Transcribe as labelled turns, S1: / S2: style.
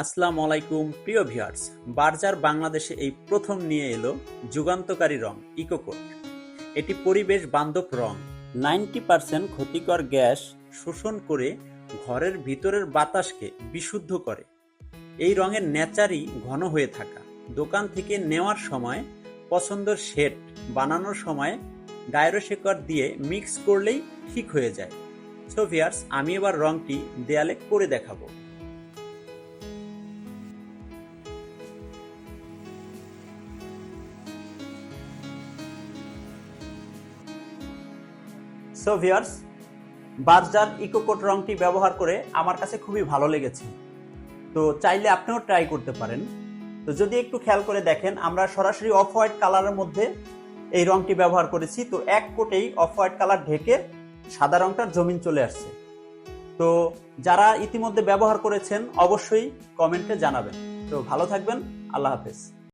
S1: আসসালামু আলাইকুম প্রিয় ভিউয়ার্স। বার্জার বাংলাদেশে এই প্রথম নিয়ে এলো যুগান্তকারী রং ইকোকোট। এটি পরিবেশ বান্ধব রং, 90% ক্ষতিকর গ্যাস শোষণ করে ঘরের ভিতরের বাতাসকে বিশুদ্ধ করে। এই রঙের নেচারই ঘন হয়ে থাকা। দোকান থেকে নেওয়ার সময় পছন্দের শেড বানানোর সময় গায়রোশেকর দিয়ে মিক্স করলেই ঠিক হয়ে যায়। সো ভিউয়ার্স, আমি এবার রংটি দেয়ালে করে দেখাবো। সো ভিউয়ার্স, বার্জার ইকোকোট রংটি ব্যবহার করে আমার কাছে খুবই ভালো লেগেছে। তো চাইলে আপনিও ট্রাই করতে পারেন। তো যদি একটু খেয়াল করে দেখেন, আমরা সরাসরি অফ হোয়াইট কালারের মধ্যে এই রংটি ব্যবহার করেছি। তো এক কোটেই অফ হোয়াইট কালার ঢেকে সাদা রংটার জমিন চলে আসছে। তো যারা ইতিমধ্যে ব্যবহার করেছেন অবশ্যই কমেন্টে জানাবেন। তো ভালো থাকবেন, আল্লাহ হাফেজ।